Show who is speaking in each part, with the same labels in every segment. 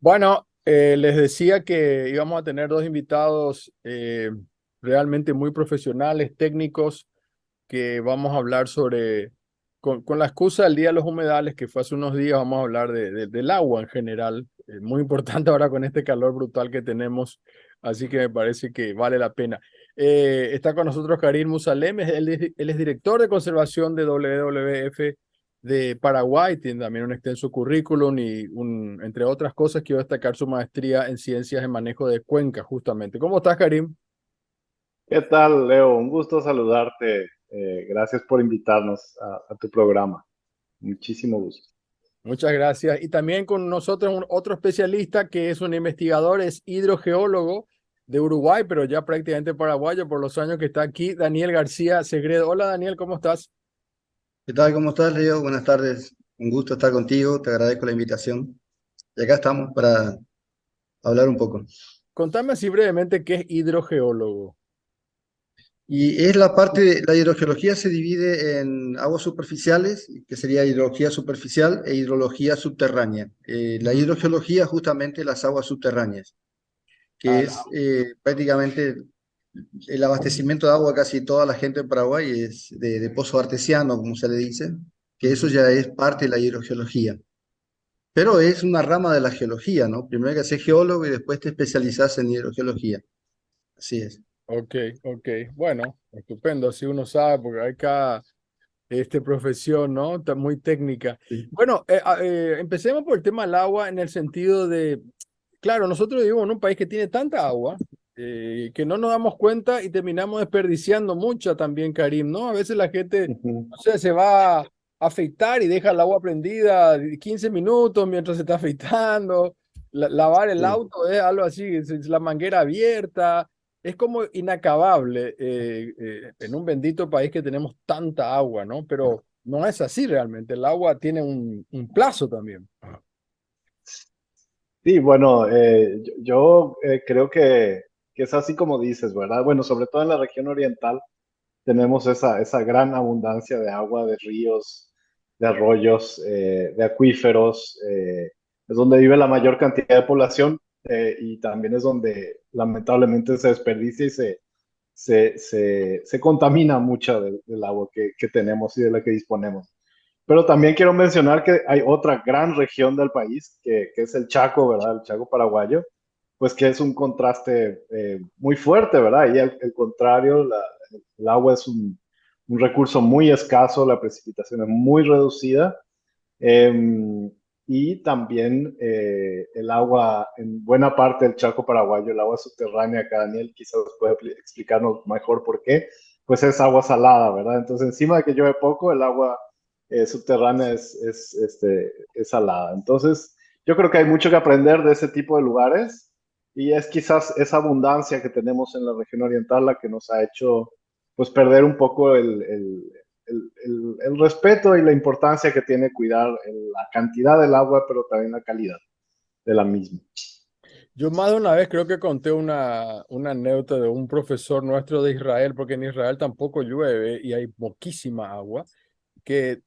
Speaker 1: Bueno, les decía que íbamos a tener dos invitados realmente muy profesionales, técnicos, que vamos a hablar sobre, con la excusa del Día de los Humedales, que fue hace unos días, vamos a hablar del agua en general, muy importante ahora con este calor brutal que tenemos, así que me parece que vale la pena. Está con nosotros Karim Musalem, él es director de conservación de WWF de Paraguay, tiene también un extenso currículum y entre otras cosas quiero destacar su maestría en ciencias de manejo de cuencas, justamente. ¿Cómo estás, Karim?
Speaker 2: ¿Qué tal, Leo? Un gusto saludarte. Gracias por invitarnos a tu programa. Muchísimo gusto.
Speaker 1: Muchas gracias. Y también con nosotros otro especialista que es un investigador, es hidrogeólogo de Uruguay, pero ya prácticamente paraguayo por los años que está aquí, Daniel García Segredo. Hola Daniel, ¿cómo estás?
Speaker 3: ¿Qué tal? ¿Cómo estás, Leo? Buenas tardes. Un gusto estar contigo. Te agradezco la invitación. Y acá estamos para hablar un poco.
Speaker 1: Contame así brevemente qué es hidrogeólogo.
Speaker 3: Y es la parte, la hidrogeología se divide en aguas superficiales, que sería hidrología superficial, e hidrología subterránea. La
Speaker 1: Ujú.
Speaker 3: hidrogeología, justamente las aguas subterráneas, que
Speaker 1: Al-
Speaker 3: es prácticamente el abastecimiento de agua. Casi toda la gente en Paraguay es de pozo artesiano, como se le dice, que eso
Speaker 1: Ujú.
Speaker 3: ya es parte de la hidrogeología. Pero es una rama de la geología, ¿no? Primero hay que ser geólogo y después te especializas en hidrogeología. Así es.
Speaker 1: Ok, ok. Bueno, estupendo, así uno sabe, porque hay cada profesión, ¿no? Está muy técnica.
Speaker 3: Sí.
Speaker 1: Bueno, empecemos por el tema del agua en el sentido de, claro, nosotros vivimos en un país que tiene tanta agua que no nos damos cuenta y terminamos desperdiciando mucha también, Karim, ¿no? A veces la gente,
Speaker 2: Ujú.
Speaker 1: o sea, se va a afeitar y deja el agua prendida 15 minutos mientras se está afeitando. Lavar el
Speaker 3: Sí.
Speaker 1: auto es algo así, es la manguera abierta. Es como inacabable en un bendito país que tenemos tanta agua, ¿no? Pero no es así realmente. El agua tiene un plazo también.
Speaker 2: Sí, bueno, yo creo que es así como dices, ¿verdad? Bueno, sobre todo en la región oriental tenemos esa gran abundancia de agua, de ríos, de arroyos, de acuíferos. Es donde vive la mayor cantidad de población, y también es donde lamentablemente se desperdicia y se contamina mucho del agua que tenemos y de la que disponemos. Pero también quiero mencionar que hay otra gran región del país, que es el Chaco, ¿verdad? El Chaco paraguayo, pues que es un contraste muy fuerte, ¿verdad? Y al contrario, el agua es un recurso muy escaso, la precipitación es muy reducida. eh, y también el agua, en buena parte del Chaco paraguayo, el agua subterránea, acá Daniel quizás puede explicarnos mejor por qué, pues es agua salada, ¿verdad? Entonces, encima de que llueve poco, el agua subterránea es salada. Entonces, yo creo que hay mucho que aprender de ese tipo de lugares, y es quizás esa abundancia que tenemos en la región oriental la que nos ha hecho pues perder un poco el respeto y la importancia que tiene cuidar la cantidad del agua, pero también la calidad de la misma.
Speaker 1: Yo más de una vez creo que conté una anécdota de un profesor nuestro de Israel, porque en Israel tampoco llueve y hay poquísima agua, que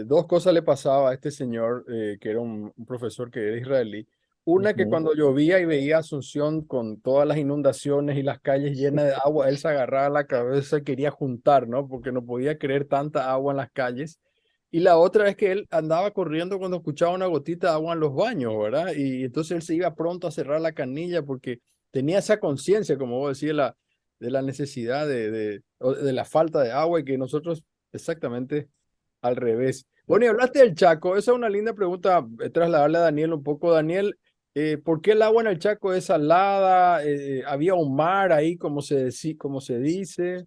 Speaker 1: dos cosas le pasaba a este señor, que era un profesor que era israelí. Una, que
Speaker 2: Ujú.
Speaker 1: cuando llovía y veía Asunción con todas las inundaciones y las calles llenas de agua, él se agarraba la cabeza y quería juntar, ¿no? Porque no podía creer tanta agua en las calles. Y la otra es que él andaba corriendo cuando escuchaba una gotita de agua en los baños, ¿verdad? Y entonces él se iba pronto a cerrar la canilla porque tenía esa conciencia, como vos decís, de la necesidad o de la falta de agua, y que nosotros exactamente al revés. Bueno, y hablaste del Chaco. Esa es una linda pregunta, trasladarle a Daniel un poco. Daniel, ¿por qué el agua en el Chaco es salada? ¿Había un mar ahí, como se dice?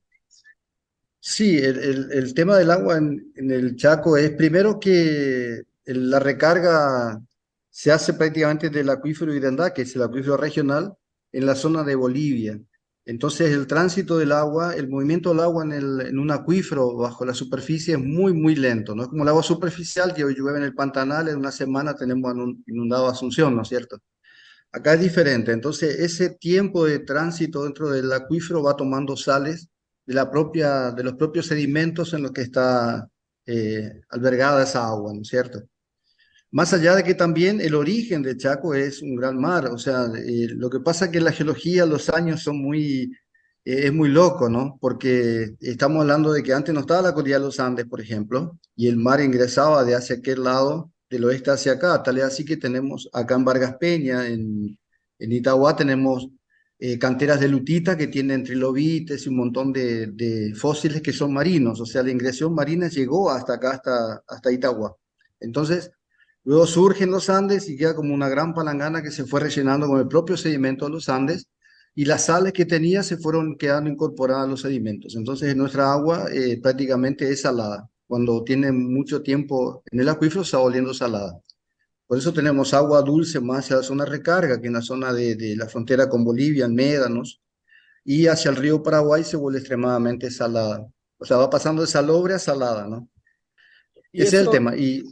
Speaker 3: Sí, el tema del agua en el Chaco es primero que la recarga se hace prácticamente del acuífero Irandá, que es el acuífero regional, en la zona de Bolivia. Entonces el tránsito del agua, el movimiento del agua en un acuífero bajo la superficie es muy, muy lento. No es como el agua superficial, que hoy llueve en el Pantanal, en una semana tenemos inundado Asunción, ¿no es cierto? Acá es diferente. Entonces ese tiempo de tránsito dentro del acuífero va tomando sales de los propios sedimentos en los que está albergada esa agua, ¿no es cierto? Más allá de que también el origen de Chaco es un gran mar, o sea, lo que pasa es que la geología, los años son es muy loco, ¿no? Porque estamos hablando de que antes no estaba la cordillera de los Andes, por ejemplo, y el mar ingresaba de hacia aquel lado, del oeste hacia acá, tal es así que tenemos acá en Vargas Peña, en Itagua, tenemos canteras de lutita que tienen trilobites y un montón de fósiles que son marinos, o sea, la ingresión marina llegó hasta acá, hasta Itagua. Entonces, luego surgen los Andes y queda como una gran palangana que se fue rellenando con el propio sedimento de los Andes y las sales que tenía se fueron quedando incorporadas a los sedimentos. Entonces nuestra agua prácticamente es salada. Cuando tiene mucho tiempo en el acuífero se va volviendo salada. Por eso tenemos agua dulce más hacia la zona recarga, que en la zona de la frontera con Bolivia, en Médanos, y hacia el río Paraguay se vuelve extremadamente salada. O sea, va pasando de salobre a salada, ¿no?
Speaker 1: Y
Speaker 3: Ese es el
Speaker 1: eso,
Speaker 3: tema.
Speaker 1: y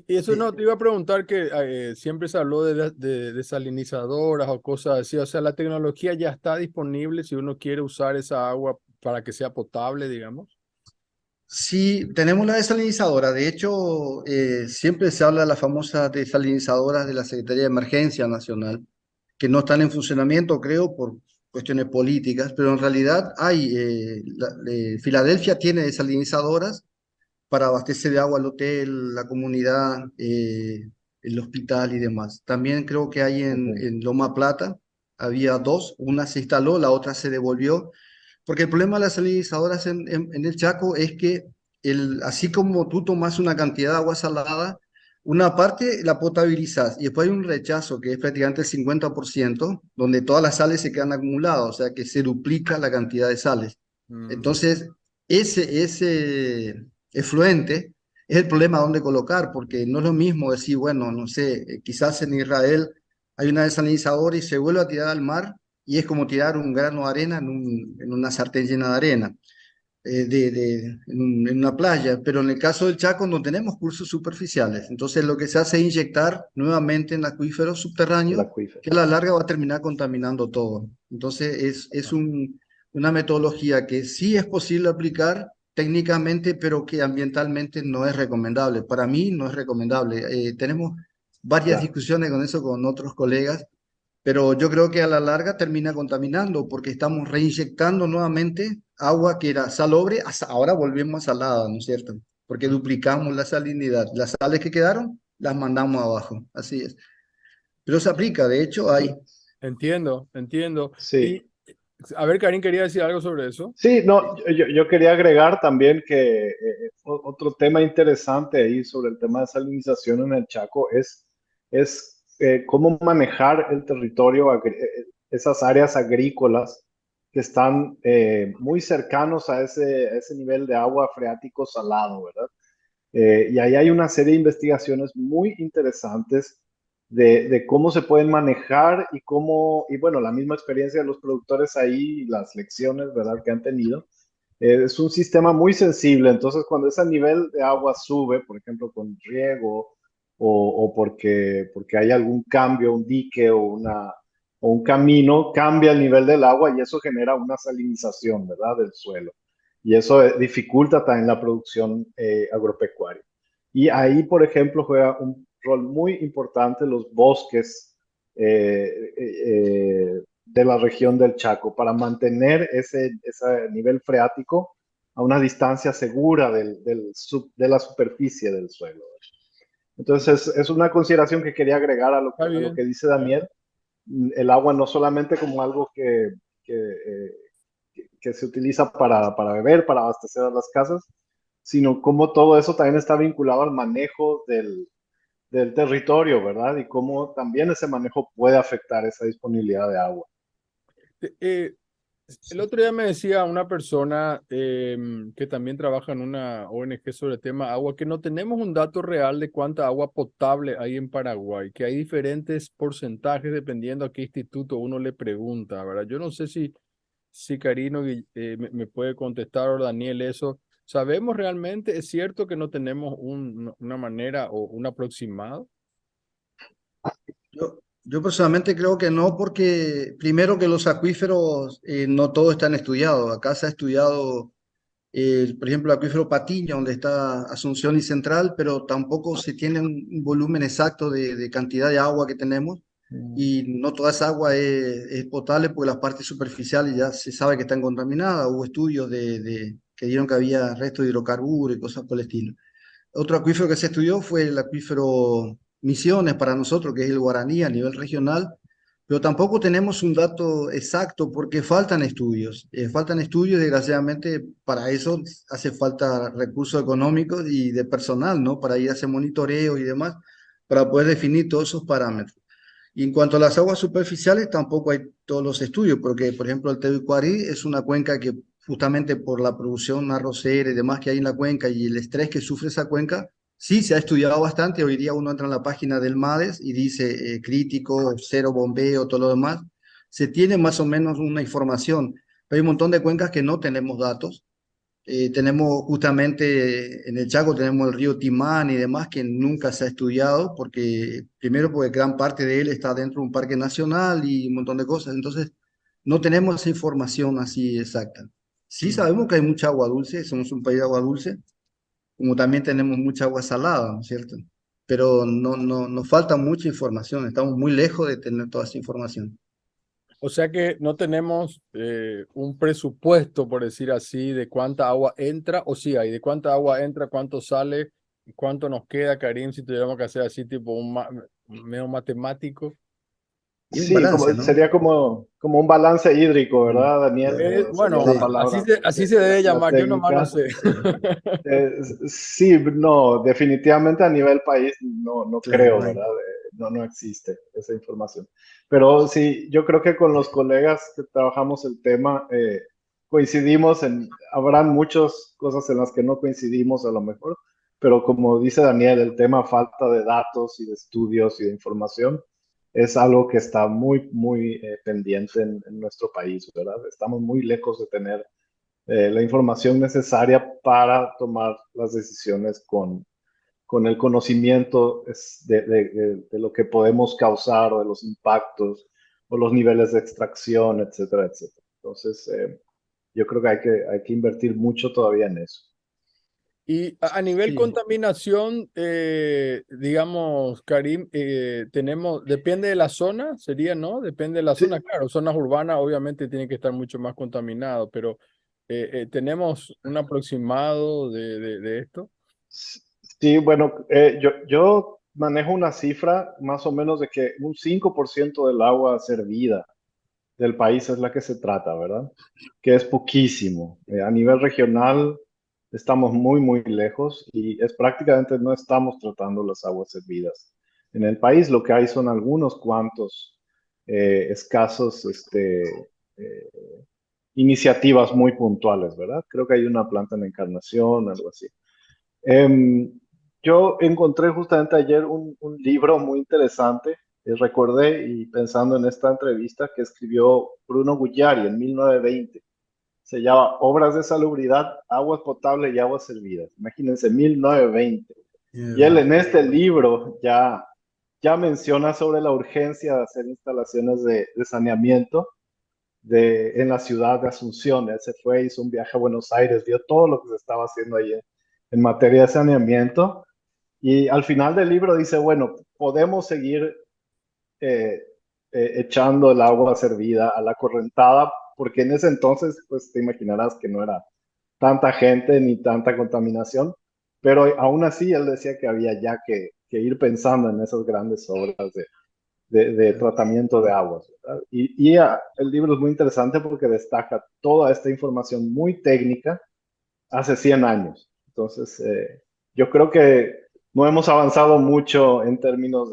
Speaker 1: eso no, te iba a preguntar que siempre se habló de desalinizadoras o cosas así. O sea, la tecnología ya está disponible si uno quiere usar esa agua para que sea potable, digamos.
Speaker 3: Sí, tenemos la desalinizadora. De hecho, siempre se habla de las famosas desalinizadoras de la Secretaría de Emergencia Nacional, que no están en funcionamiento, creo, por cuestiones políticas, pero en realidad Filadelfia tiene desalinizadoras para abastecer de agua al hotel, la comunidad, el hospital y demás. También creo que hay
Speaker 2: Ujú.
Speaker 3: en Loma Plata, había dos, una se instaló, la otra se devolvió, porque el problema de las salinizadoras en el Chaco es que así como tú tomas una cantidad de agua salada, una parte la potabilizas y después hay un rechazo que es prácticamente el 50%, donde todas las sales se quedan acumuladas, o sea que se duplica la cantidad de sales.
Speaker 1: Mm,
Speaker 3: Entonces, ese efluente es el problema donde colocar, porque no es lo mismo decir, bueno, no sé, quizás en Israel hay una desalinizadora y se vuelve a tirar al mar y es como tirar un grano de arena en una sartén llena de arena, en una playa, pero en el caso del Chaco no tenemos cursos superficiales, entonces lo que se hace es inyectar nuevamente en acuíferos
Speaker 2: El
Speaker 3: subterráneos
Speaker 2: acuífero.
Speaker 3: que a la larga va a terminar contaminando todo. Entonces una metodología que sí es posible aplicar técnicamente, pero que ambientalmente no es recomendable. Para mí no es recomendable. Tenemos varias
Speaker 2: Claro.
Speaker 3: discusiones con eso con otros colegas, pero yo creo que a la larga termina contaminando porque estamos reinyectando nuevamente agua que era salobre, ahora volvemos a salada, ¿no es cierto? Porque
Speaker 1: mm,
Speaker 3: duplicamos la salinidad. Las sales que quedaron las mandamos abajo, así es. Pero se aplica, de hecho hay.
Speaker 1: entiendo, entiendo.
Speaker 2: Sí,
Speaker 1: Y a ver, Karim quería decir algo sobre eso.
Speaker 2: sí, no, yo quería agregar también que otro tema interesante ahí sobre el tema de salinización en el Chaco es cómo manejar el territorio, esas áreas agrícolas que están muy cercanos a ese nivel de agua freático salado, ¿verdad? Y ahí hay una serie de investigaciones muy interesantes de cómo se pueden manejar y cómo, y bueno, la misma experiencia de los productores ahí, las lecciones, ¿verdad?, que han tenido. Es un sistema muy sensible, entonces cuando ese nivel de agua sube, por ejemplo, con riego o porque hay algún cambio, un dique o un camino, cambia el nivel del agua y eso genera una salinización, ¿verdad?, del suelo. Y eso dificulta también la producción agropecuaria. Y ahí, por ejemplo, juega un rol muy importante los bosques de la región del Chaco para mantener ese nivel freático a una distancia segura de la superficie del suelo. Entonces, es una consideración que quería agregar
Speaker 1: Está
Speaker 2: a lo
Speaker 1: bien.
Speaker 2: que dice Daniel. El agua no solamente como algo que se utiliza para beber, para abastecer a las casas, sino como todo eso también está vinculado al manejo del territorio, ¿verdad? Y cómo también ese manejo puede afectar esa disponibilidad de agua.
Speaker 1: Eh, el otro día me decía una persona que también trabaja en una ONG sobre el tema agua, que no tenemos un dato real de cuánta agua potable hay en Paraguay, que hay diferentes porcentajes dependiendo a qué instituto uno le pregunta, ¿verdad? Yo no sé si Karino me puede contestar o Daniel eso. ¿Sabemos realmente? ¿Es cierto que no tenemos una manera o un aproximado?
Speaker 3: Yo personalmente creo que no, porque primero que los acuíferos no todos están estudiados. Acá se ha estudiado por ejemplo, el acuífero Patiño, donde está Asunción y Central, pero tampoco se tiene un volumen exacto de cantidad de agua que tenemos
Speaker 1: Mm.
Speaker 3: y no toda esa agua es potable porque las partes superficiales ya se sabe que están contaminadas. Hubo estudios que dieron que había restos de hidrocarburos y cosas por el estilo. Otro acuífero que se estudió fue el acuífero Misiones para nosotros, que es el Guaraní a nivel regional, pero tampoco tenemos un dato exacto porque faltan estudios. Faltan estudios, desgraciadamente, para eso hace falta recursos económicos y de personal, ¿no? Para ir a hacer monitoreo y demás, para poder definir todos esos parámetros. Y en cuanto a las aguas superficiales, tampoco hay todos los estudios, porque, por ejemplo, el Tehuicuarí es una cuenca que justamente por la producción arrocera y demás que hay en la cuenca y el estrés que sufre esa cuenca, sí se ha estudiado bastante. Hoy día uno entra en la página del MADES y dice crítico, cero bombeo, todo lo demás. Se tiene más o menos una información, pero hay un montón de cuencas que no tenemos datos. Tenemos justamente en el Chaco tenemos el río Timán y demás que nunca se ha estudiado porque primero porque gran parte de él está dentro de un parque nacional y un montón de cosas, entonces no tenemos esa información así exacta. Sí
Speaker 1: Mm.
Speaker 3: sabemos que hay mucha agua dulce, somos un país de agua dulce, como también tenemos mucha agua salada, ¿no es cierto? Pero nos falta mucha información, estamos muy lejos de tener toda esa información.
Speaker 1: O sea que no tenemos un presupuesto, por decir así, de cuánta agua entra, o sí hay, de cuánta agua entra, cuánto sale, y cuánto nos queda, Karim, si tuviéramos que hacer así, tipo un medio matemático.
Speaker 3: Y un
Speaker 2: Sí,
Speaker 3: balance,
Speaker 2: como,
Speaker 3: ¿no?
Speaker 2: sería como un balance hídrico,
Speaker 3: Mm.
Speaker 2: ¿verdad, Daniel? Sería
Speaker 1: Bueno,
Speaker 2: la
Speaker 3: Sí,
Speaker 1: así
Speaker 2: palabra,
Speaker 1: así se debe
Speaker 2: la
Speaker 1: llamar, yo nomás no
Speaker 2: técnica.
Speaker 1: sé.
Speaker 2: Eh, sí, no, definitivamente a nivel país no
Speaker 3: claro,
Speaker 2: creo,
Speaker 3: no hay.
Speaker 2: ¿verdad? No existe esa información. Pero sí, yo creo que con los colegas que trabajamos el tema, coincidimos habrán muchas cosas en las que no coincidimos a lo mejor, pero como dice Daniel, el tema falta de datos y de estudios y de información es algo que está muy pendiente en nuestro país, ¿verdad? Estamos muy lejos de tener la información necesaria para tomar las decisiones con el conocimiento de lo que podemos causar o de los impactos o los niveles de extracción, etcétera, etcétera. Entonces, yo creo que hay que invertir mucho todavía en eso.
Speaker 1: Y a nivel
Speaker 3: Sí,
Speaker 1: contaminación, digamos, Karim, tenemos, depende de la zona, sería, ¿no? Depende de la
Speaker 2: Sí,
Speaker 1: zona, claro, zonas urbanas obviamente tienen que estar mucho más contaminadas, pero tenemos un aproximado de esto.
Speaker 2: sí, bueno, yo manejo una cifra más o menos de que un 5% del agua servida del país es la que se trata, ¿verdad? Que es poquísimo. A nivel regional estamos muy lejos y es prácticamente no estamos tratando las aguas servidas. En el país lo que hay son algunos cuantos escasos eh, iniciativas muy puntuales, ¿verdad? Creo que hay una planta en Encarnación, algo así. Em, yo encontré justamente ayer un libro muy interesante. Recordé y pensando en esta entrevista que escribió Bruno Gugliari en 1920. Se llama Obras de Salubridad, Aguas Potables y Aguas Servidas. Imagínense, 1920. Y él en este libro ya menciona sobre la urgencia de hacer instalaciones de saneamiento en la ciudad de Asunción. Él se fue, hizo un viaje a Buenos Aires, vio todo lo que se estaba haciendo ahí en materia de saneamiento. Y al final del libro dice, bueno, podemos seguir eh, echando el agua servida a la correntada, porque en ese entonces, pues te imaginarás que no era tanta gente ni tanta contaminación, pero aún así él decía que había ya que ir pensando en esas grandes obras de tratamiento de aguas, ¿verdad? El libro es muy interesante porque destaca toda esta información muy técnica hace 100 años. Entonces, yo creo que no hemos avanzado mucho en términos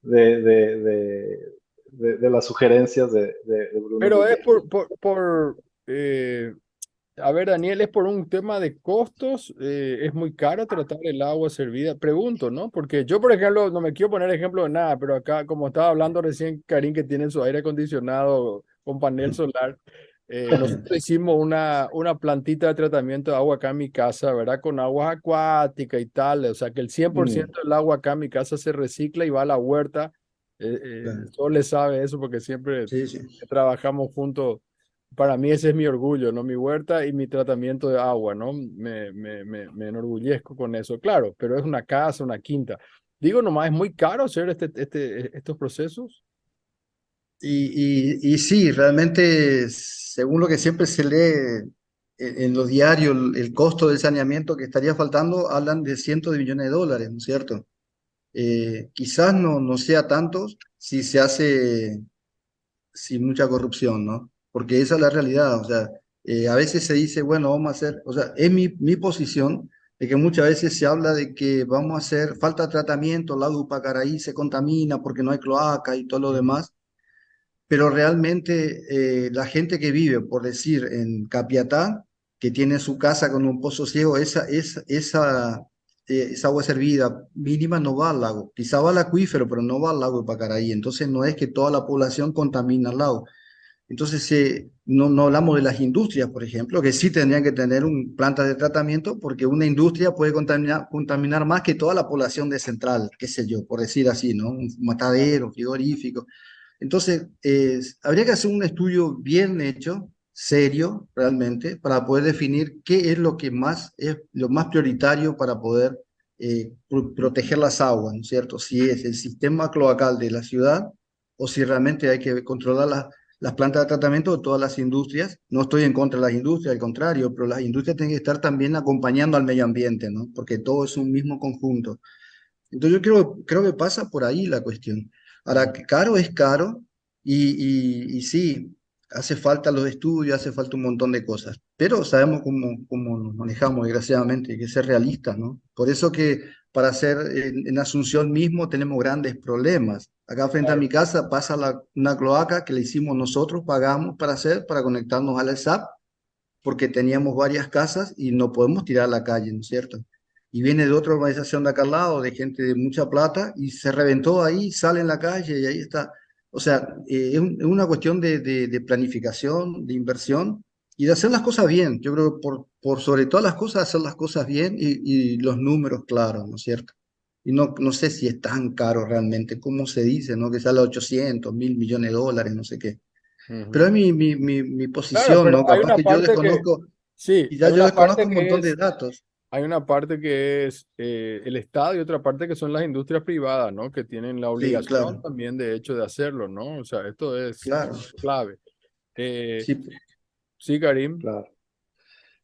Speaker 2: de, de, de, de las sugerencias de Bruno
Speaker 1: Pero es
Speaker 2: Guglielmi.
Speaker 1: a ver, Daniel, es por un tema de costos, es muy caro tratar el agua servida. Pregunto, ¿no? Porque yo, por ejemplo, no me quiero poner ejemplo de nada, pero acá, como estaba hablando recién Karim, que tiene su aire acondicionado con panel solar, nosotros hicimos una plantita de tratamiento de agua acá en mi casa, ¿verdad? Con aguas acuáticas y tal, o sea que el cien por
Speaker 2: Mm,
Speaker 1: ciento del agua acá en mi casa se recicla y va a la huerta.
Speaker 3: claro.
Speaker 1: Solo le sabe eso porque siempre
Speaker 3: Sí, sí.
Speaker 1: trabajamos juntos para mí ese es mi orgullo, ¿no? Mi huerta y mi tratamiento de agua, ¿no? Me enorgullezco con eso, claro, pero es una casa, una quinta. Digo nomás, es muy caro hacer estos procesos.
Speaker 3: Y sí, realmente, según lo que siempre se lee en los diarios, el costo del saneamiento que estaría faltando, hablan de cientos de millones de dólares, ¿no es cierto? Quizás no sea tanto si se hace sin mucha corrupción, ¿no? Porque esa es la realidad, o sea, a veces se dice, bueno, vamos a hacer, o sea, es mi posición de que muchas veces se habla de que vamos a hacer falta de tratamiento, el lago Pacaraí se contamina porque no hay cloaca y todo lo demás, pero realmente la gente que vive, por decir, en Capiatá, que tiene su casa con un pozo ciego, esa agua servida mínima no va al lago. Quizá va al acuífero, pero no va al lago de Pacaraí. Entonces no es que toda la población contamina el lago. Entonces no hablamos de las industrias, por ejemplo, que sí tendrían que tener un plantas de tratamiento, porque una industria puede contaminar más que toda la población de Central, qué sé yo, por decir así, ¿no? Un matadero, frigorífico. Entonces, habría que hacer un estudio bien hecho, serio, realmente, para poder definir qué es lo que más es lo más prioritario para poder proteger las aguas, ¿no es cierto? Si es el sistema cloacal de la ciudad o si realmente hay que controlar las plantas de tratamiento de todas las industrias. No estoy en contra de las industrias, al contrario, pero las industrias tienen que estar también acompañando al medio ambiente, ¿no? Porque todo es un mismo conjunto. Entonces yo creo que pasa por ahí la cuestión. Ahora,
Speaker 1: Ujú.
Speaker 3: que caro es caro y sí, hace falta los estudios, hace falta un montón de cosas, pero sabemos cómo nos manejamos, desgraciadamente, hay que ser realistas, ¿no? Por eso que para hacer en Asunción mismo tenemos grandes problemas. Acá frente a mi
Speaker 1: Claro.
Speaker 3: casa pasa una cloaca que le hicimos nosotros, pagamos para hacer, para conectarnos al SAP porque teníamos varias casas y no podemos tirar a la calle, ¿no es cierto? Y viene de otra organización de acá al lado, de gente de mucha plata, y se reventó ahí, sale en la calle y ahí está. O sea, es una cuestión de planificación, de inversión y de hacer las cosas bien. Yo creo que por sobre todas las cosas, hacer las cosas bien y los números claros, ¿no es cierto? Y no sé si es tan caro realmente, como se dice, ¿no? Que sale 800, 1.000 millones de dólares, no sé qué. Pero
Speaker 1: Ujú.
Speaker 3: es mi
Speaker 1: Claro,
Speaker 3: posición,
Speaker 1: pero
Speaker 3: ¿no?
Speaker 1: hay
Speaker 3: Capaz
Speaker 1: una
Speaker 3: que yo
Speaker 1: parte que,
Speaker 3: desconozco,
Speaker 1: sí,
Speaker 3: y ya
Speaker 1: hay
Speaker 3: yo
Speaker 1: una
Speaker 3: desconozco
Speaker 1: parte
Speaker 3: un
Speaker 1: que
Speaker 3: montón de
Speaker 1: es
Speaker 3: datos.
Speaker 1: Hay una parte que es el Estado y otra parte que son las industrias privadas, ¿no? Que tienen la
Speaker 3: Sí,
Speaker 1: obligación
Speaker 3: claro,
Speaker 1: también de hecho de hacerlo, ¿no? O sea, esto es
Speaker 3: claro.
Speaker 1: clave. Eh,
Speaker 3: Sí,
Speaker 1: sí, Karim.
Speaker 2: Claro.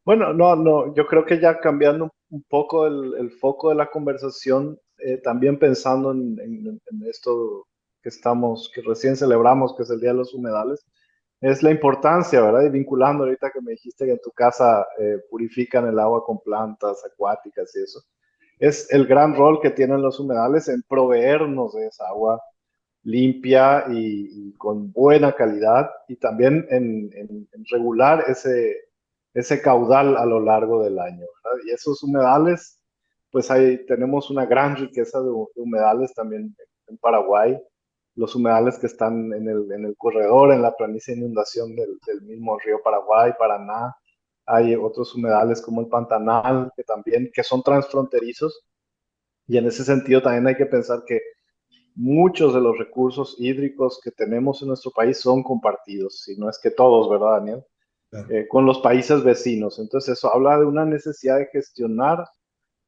Speaker 2: Bueno, no, yo creo que ya cambiando un poco el foco de la conversación, también pensando en esto que recién celebramos, que es el Día de los Humedales, es la importancia, ¿verdad? Y vinculando ahorita que me dijiste que en tu casa purifican el agua con plantas acuáticas y eso, es el gran rol que tienen los humedales en proveernos de esa agua limpia y con buena calidad y también en regular ese caudal a lo largo del año, ¿verdad? Y esos humedales, pues ahí tenemos una gran riqueza de humedales también en Paraguay. Los humedales que están en el corredor, en la planicie de inundación del mismo río Paraguay, Paraná. Hay otros humedales como el Pantanal, que son transfronterizos. Y en ese sentido también hay que pensar que muchos de los recursos hídricos que tenemos en nuestro país son compartidos, si no es que todos, ¿verdad, Daniel?
Speaker 3: claro.
Speaker 2: Con los países vecinos. Entonces eso habla de una necesidad de gestionar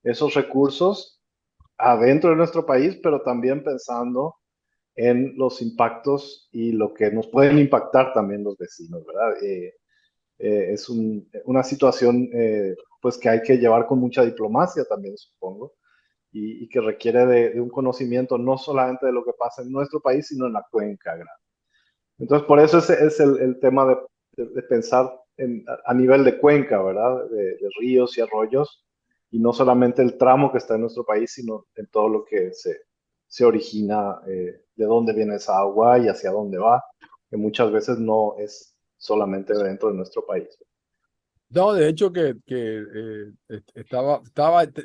Speaker 2: esos recursos adentro de nuestro país, pero también pensando en los impactos y lo que nos pueden impactar también los vecinos, ¿verdad? Es una situación pues que hay que llevar con mucha diplomacia también, supongo, y que requiere de un conocimiento no solamente de lo que pasa en nuestro país, sino en la cuenca grande. Entonces, por eso ese es el tema de pensar a nivel de cuenca, ¿verdad? De ríos y arroyos, y no solamente el tramo que está en nuestro país, sino en todo lo que se origina, de dónde viene esa agua y hacia dónde va, que muchas veces no es solamente dentro de nuestro país.
Speaker 1: No, de hecho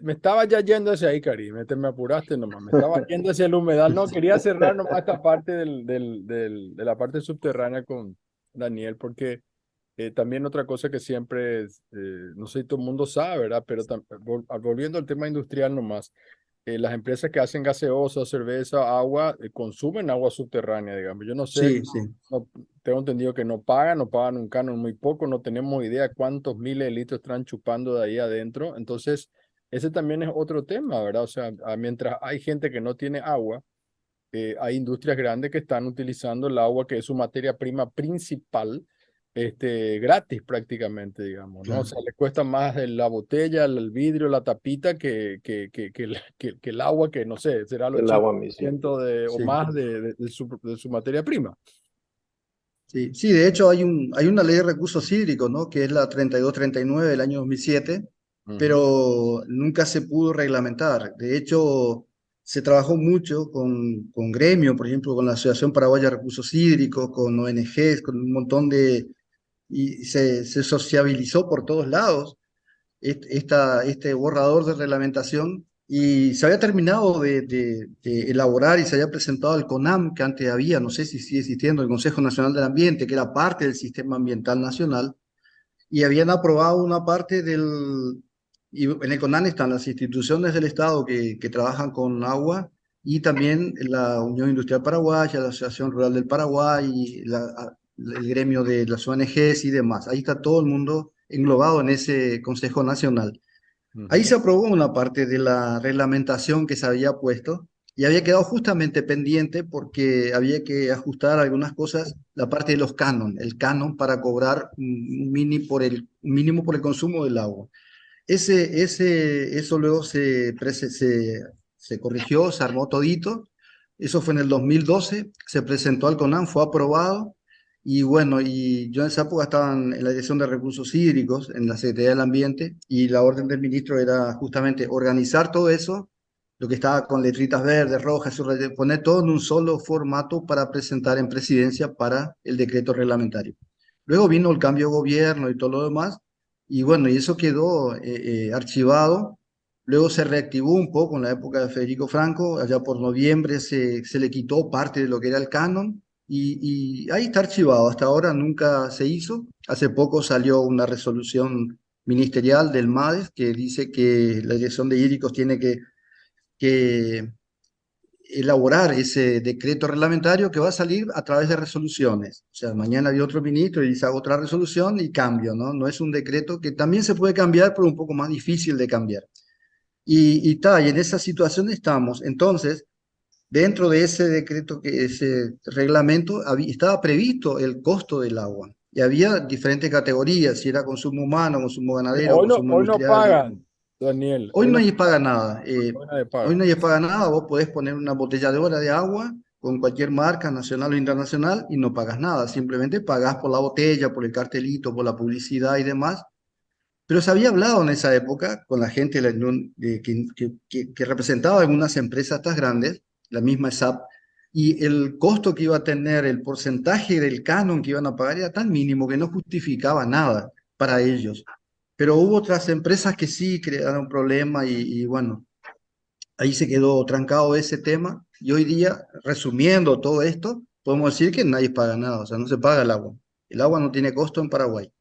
Speaker 1: me estaba ya yendo hacia ahí, Karim. Me apuraste nomás. Me estaba yendo hacia el humedal. No, quería cerrar nomás esta parte de la parte subterránea con Daniel, porque también otra cosa que siempre es, no sé si todo el mundo sabe, ¿verdad? Pero volviendo al tema industrial nomás, las empresas que hacen gaseosa, cerveza, agua, consumen agua subterránea, digamos. Yo no sé,
Speaker 3: Sí, sí.
Speaker 1: no, tengo entendido que no pagan un canon muy poco, no tenemos idea cuántos miles de litros están chupando de ahí adentro. Entonces, ese también es otro tema, ¿verdad? O sea, mientras hay gente que no tiene agua, hay industrias grandes que están utilizando el agua, que es su materia prima principal, gratis prácticamente, digamos, ¿no? O
Speaker 3: Claro.
Speaker 1: sea, le cuesta más la botella, el vidrio, la tapita que el agua, que no sé, será el
Speaker 2: El agua mismo.
Speaker 1: 80% o
Speaker 3: Sí,
Speaker 1: más de su materia prima.
Speaker 3: sí, sí, de hecho hay una ley de recursos hídricos, ¿no? Que es la 3239 del año 2007,
Speaker 1: Ujú,
Speaker 3: pero nunca se pudo reglamentar. De hecho, se trabajó mucho con gremio, por ejemplo, con la Asociación Paraguaya de Recursos Hídricos, con ONGs, con un montón de... y se sociabilizó por todos lados este borrador de reglamentación y se había terminado de elaborar y se había presentado al CONAM, que antes había, no sé si sigue existiendo, el Consejo Nacional del Ambiente, que era parte del Sistema Ambiental Nacional, y habían aprobado una parte del... Y en el CONAM están las instituciones del Estado que trabajan con agua y también la Unión Industrial Paraguaya, la Asociación Rural del Paraguay, el gremio de las ONGs y demás. Ahí está todo el mundo englobado en ese Consejo Nacional. Ahí
Speaker 1: ujú.
Speaker 3: se aprobó una parte de la reglamentación que se había puesto y había quedado justamente pendiente porque había que ajustar algunas cosas, la parte de los canon, el canon para cobrar un mínimo por el consumo del agua. Eso luego se corrigió, se armó todito. Eso fue en el 2012, se presentó al CONAN, fue aprobado. Y bueno, y yo en esa época estaba en la Dirección de Recursos Hídricos, en la Secretaría del Ambiente, y la orden del ministro era justamente organizar todo eso, lo que estaba con letritas verdes, rojas, poner todo en un solo formato para presentar en presidencia para el decreto reglamentario. Luego vino el cambio de gobierno y todo lo demás, y bueno, y eso quedó archivado. Luego se reactivó un poco en la época de Federico Franco, allá por noviembre se le quitó parte de lo que era el canon y ahí está archivado. Hasta ahora nunca se hizo. Hace poco salió una resolución ministerial del MADES que dice que la Dirección de Hídricos tiene que elaborar ese decreto reglamentario que va a salir a través de resoluciones. O sea, mañana hay otro ministro y dice hago otra resolución y cambio, ¿no? No es un decreto que también se puede cambiar, pero un poco más difícil de cambiar. Y en esa situación estamos. Entonces, dentro de ese decreto, ese reglamento, estaba previsto el costo del agua. Y había diferentes categorías, si era consumo humano, consumo ganadero, consumo
Speaker 1: Hoy no
Speaker 3: industrial y demás.
Speaker 1: pagan, Daniel,
Speaker 3: Hoy nadie paga nada.
Speaker 1: hoy nadie
Speaker 3: Hoy
Speaker 1: paga.
Speaker 3: nadie paga nada. Vos podés poner una botella de hora de agua con cualquier marca nacional o internacional y no pagas nada. Simplemente pagás por la botella, por el cartelito, por la publicidad y demás. Pero se había hablado en esa época con la gente que representaba algunas empresas estas grandes, la misma SAP, y el costo que iba a tener, el porcentaje del canon que iban a pagar era tan mínimo que no justificaba nada para ellos. Pero hubo otras empresas que sí crearon problema y bueno, ahí se quedó trancado ese tema. Y hoy día, resumiendo todo esto, podemos decir que nadie paga nada, o sea, no se paga el agua. El agua no tiene costo en Paraguay,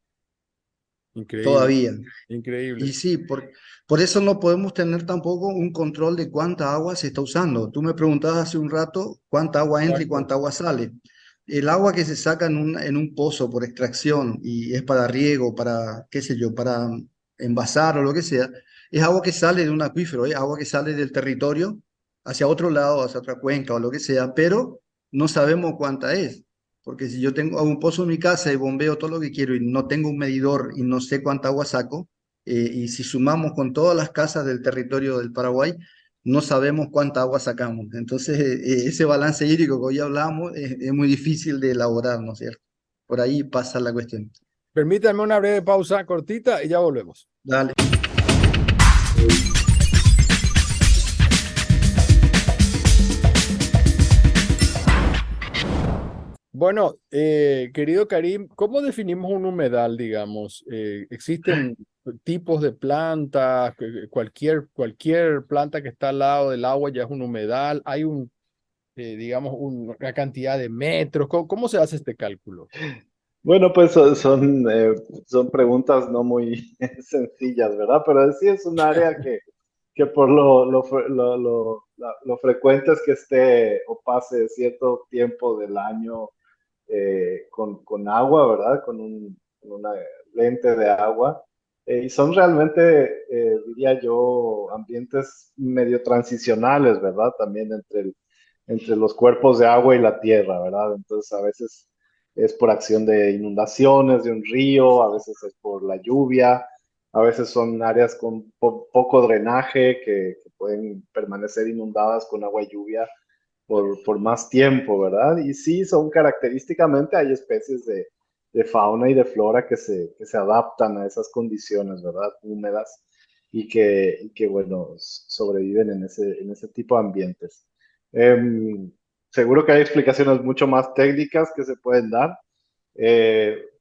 Speaker 1: Increíble,
Speaker 3: todavía.
Speaker 1: increíble.
Speaker 3: Y sí, por eso no podemos tener tampoco un control de cuánta agua se está usando. Tú me preguntabas hace un rato cuánta agua entra y
Speaker 1: Exacto.
Speaker 3: cuánta agua sale. El agua que se saca en un pozo por extracción y es para riego, para, qué sé yo, para envasar o lo que sea, es agua que sale de un acuífero, es agua que sale del territorio hacia otro lado, hacia otra cuenca o lo que sea, pero no sabemos cuánta es. Porque si yo tengo un pozo en mi casa y bombeo todo lo que quiero y no tengo un medidor y no sé cuánta agua saco, y si sumamos con todas las casas del territorio del Paraguay, no sabemos cuánta agua sacamos. Entonces, ese balance hídrico que hoy hablamos es muy difícil de elaborar, ¿no es cierto? Por ahí pasa la cuestión.
Speaker 1: Permítanme una breve pausa cortita y ya volvemos.
Speaker 3: Dale.
Speaker 1: Bueno, querido Karim, ¿cómo definimos un humedal, digamos? ¿Existen tipos de plantas? Cualquier planta que está al lado del agua ya es un humedal. ¿Hay digamos, una cantidad de metros? ¿Cómo se hace este cálculo?
Speaker 2: Bueno, pues son preguntas no muy sencillas, ¿verdad? Pero sí es un área que por lo frecuente es que esté o pase cierto tiempo del año con agua, ¿verdad? Con una lente de agua. Y son realmente, diría yo, ambientes medio transicionales, ¿verdad? También entre los cuerpos de agua y la tierra, ¿verdad? Entonces a veces es por acción de inundaciones de un río, a veces es por la lluvia, a veces son áreas con poco drenaje que pueden permanecer inundadas con agua y lluvia por más tiempo, ¿verdad? Y sí, son característicamente, hay especies de fauna y de flora que se adaptan a esas condiciones, ¿verdad? Húmedas bueno, sobreviven en ese tipo de ambientes. Seguro que hay explicaciones mucho más técnicas que se pueden dar,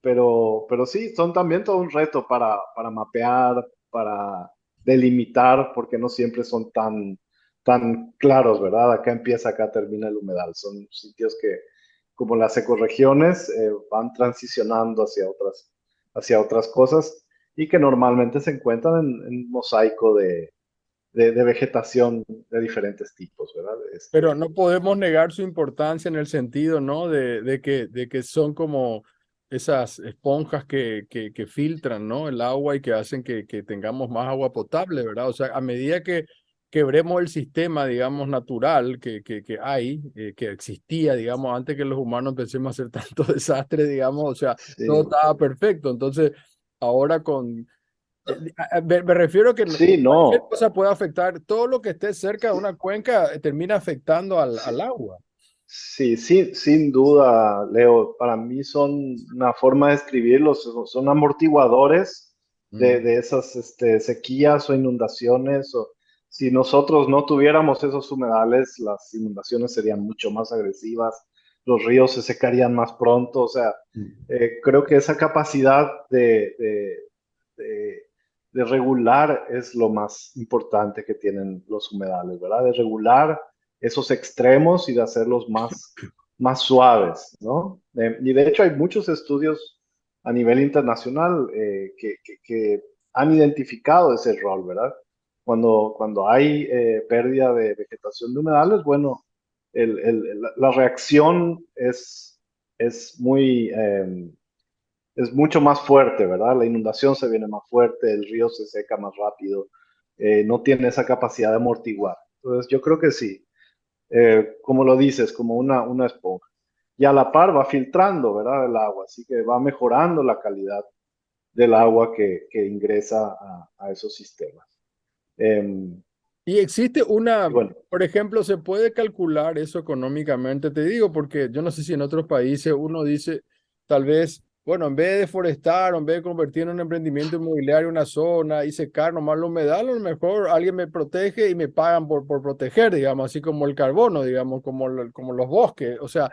Speaker 2: pero sí, son también todo un reto para mapear, para delimitar, porque no siempre son tan claros, ¿verdad? Acá empieza, acá termina el humedal. Son sitios que, como las ecorregiones, van transicionando hacia otras cosas y que normalmente se encuentran en un mosaico de vegetación de diferentes tipos, ¿verdad?
Speaker 1: Pero no podemos negar su importancia en el sentido, ¿no? De que son como esas esponjas que filtran, ¿no? El agua y que hacen que tengamos más agua potable, ¿verdad? O sea, a medida que quebremos el sistema, digamos, natural que hay, que existía, digamos, antes que los humanos empecemos a hacer tanto desastre, digamos, o sea, todo
Speaker 2: Sí,
Speaker 1: estaba perfecto. Entonces, ahora con me refiero que
Speaker 2: sí,
Speaker 1: cualquier
Speaker 2: no.
Speaker 1: cosa puede afectar, todo lo que esté cerca de una cuenca termina afectando al agua.
Speaker 2: Sí, sí, sin duda, Leo. Para mí son una forma de escribirlos, son amortiguadores
Speaker 1: Mm.
Speaker 2: de esas sequías o inundaciones. O, si nosotros no tuviéramos esos humedales, las inundaciones serían mucho más agresivas, los ríos se secarían más pronto. O sea, creo que esa capacidad de, de regular es lo más importante que tienen los humedales, ¿verdad? De regular esos extremos y de hacerlos más suaves, ¿no? Y de hecho hay muchos estudios a nivel internacional que han identificado ese rol, ¿verdad? Cuando hay pérdida de vegetación de humedales, bueno, la reacción es mucho más fuerte, ¿verdad? La inundación se viene más fuerte, el río se seca más rápido, no tiene esa capacidad de amortiguar. Entonces, yo creo que sí, como lo dices, como una esponja. Y a la par va filtrando, ¿verdad? El agua, así que va mejorando la calidad del agua que ingresa a esos sistemas.
Speaker 1: Y existe
Speaker 2: Y
Speaker 1: una,
Speaker 2: bueno,
Speaker 1: por ejemplo, se puede calcular eso económicamente, te digo, porque yo no sé si en otros países uno dice, tal vez, bueno, en vez de deforestar o en vez de convertir en un emprendimiento inmobiliario una zona y secar nomás la humedad, a lo mejor alguien me protege y me pagan por proteger, digamos, así como el carbono, digamos, como, como los bosques, o sea,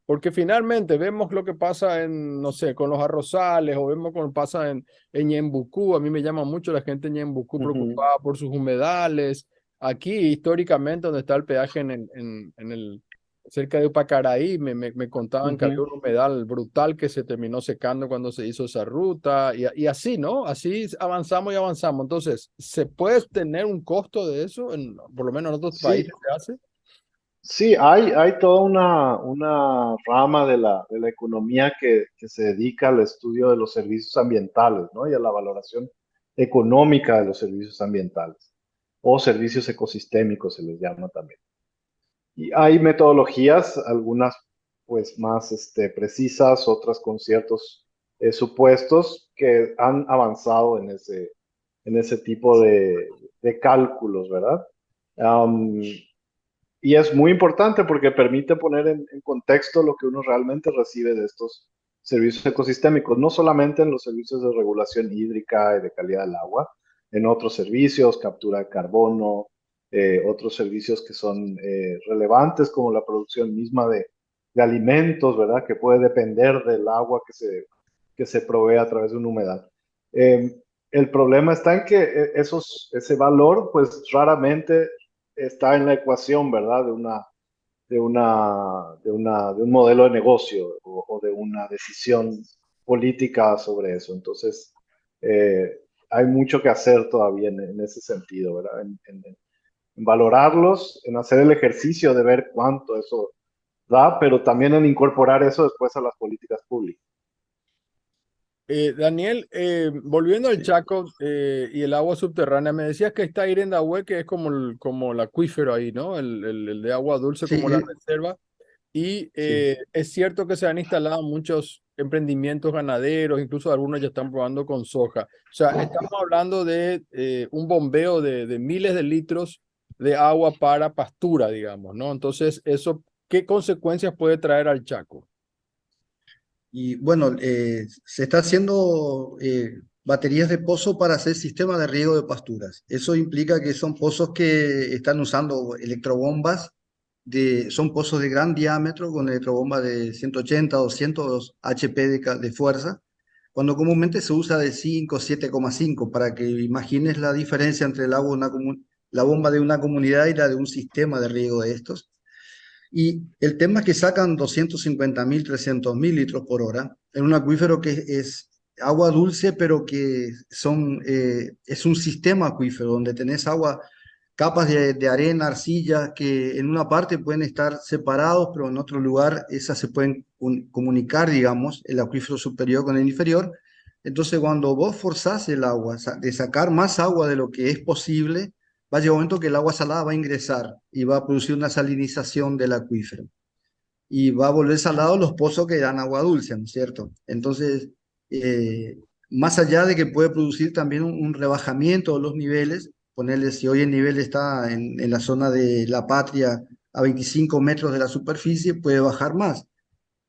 Speaker 1: porque finalmente vemos lo que pasa en, no sé, con los arrozales o vemos lo que pasa en Ñembucú. A mí me llama mucho la gente en Ñembucú
Speaker 2: ujú,
Speaker 1: preocupada por sus humedales. Aquí, históricamente, donde está el peaje en el, cerca de Upacaraí, me contaban que había
Speaker 2: ujú.
Speaker 1: un humedal brutal que se terminó secando cuando se hizo esa ruta y así, ¿no? Así avanzamos y avanzamos. Entonces, ¿se puede tener un costo de eso? Por lo menos en otros
Speaker 2: Sí,
Speaker 1: países se hace.
Speaker 2: sí, hay toda una rama de la economía que se dedica al estudio de los servicios ambientales, ¿no? Y a la valoración económica de los servicios ambientales o servicios ecosistémicos se les llama también. Y hay metodologías, algunas pues más precisas, otras con ciertos supuestos que han avanzado en ese tipo de cálculos, ¿verdad? Am, y es muy importante porque permite poner en contexto lo que uno realmente recibe de estos servicios ecosistémicos, no solamente en los servicios de regulación hídrica y de calidad del agua, en otros servicios, captura de carbono, otros servicios que son relevantes como la producción misma de alimentos, ¿verdad? Que puede depender del agua que se provee a través de una humedad. El problema está en que ese valor, pues raramente está en la ecuación, ¿verdad? De un modelo de negocio o de una decisión política sobre eso. Entonces, hay mucho que hacer todavía en ese sentido, ¿verdad? En valorarlos, en hacer el ejercicio de ver cuánto eso da, pero también en incorporar eso después a las políticas públicas.
Speaker 1: Daniel, volviendo al
Speaker 3: Sí,
Speaker 1: Chaco y el agua subterránea, me decías que está Irendahue, que es como como el acuífero ahí, ¿no? El de agua dulce
Speaker 3: sí,
Speaker 1: como la reserva. Y
Speaker 3: sí.
Speaker 1: es cierto que se han instalado muchos emprendimientos ganaderos, incluso algunos ya están probando con soja. O sea, estamos hablando de un bombeo de miles de litros de agua para pastura, digamos, ¿no? Entonces, eso, ¿qué consecuencias puede traer al Chaco?
Speaker 3: Y bueno, se está haciendo baterías de pozo para hacer sistemas de riego de pasturas. Eso implica que son pozos que están usando electrobombas, son pozos de gran diámetro con electrobombas de 180 200 HP de fuerza, cuando comúnmente se usa de 5, 7,5, para que imagines la diferencia entre el agua de la bomba de una comunidad y la de un sistema de riego de estos. Y el tema es que sacan 250.000, 300.000 litros por hora en un acuífero que es agua dulce, pero que es un sistema acuífero donde tenés agua, capas de arena, arcilla, que en una parte pueden estar separados, pero en otro lugar esas se pueden comunicar, digamos, el acuífero superior con el inferior. Entonces, cuando vos forzás el agua de sacar más agua de lo que es posible, va a llegar un momento que el agua salada va a ingresar y va a producir una salinización del acuífero y va a volver salado los pozos que dan agua dulce, ¿no es cierto? Entonces, eh, más allá de que puede producir también un rebajamiento de los niveles, ponerle si hoy el nivel está en la zona de La Patria a 25 metros de la superficie, puede bajar más,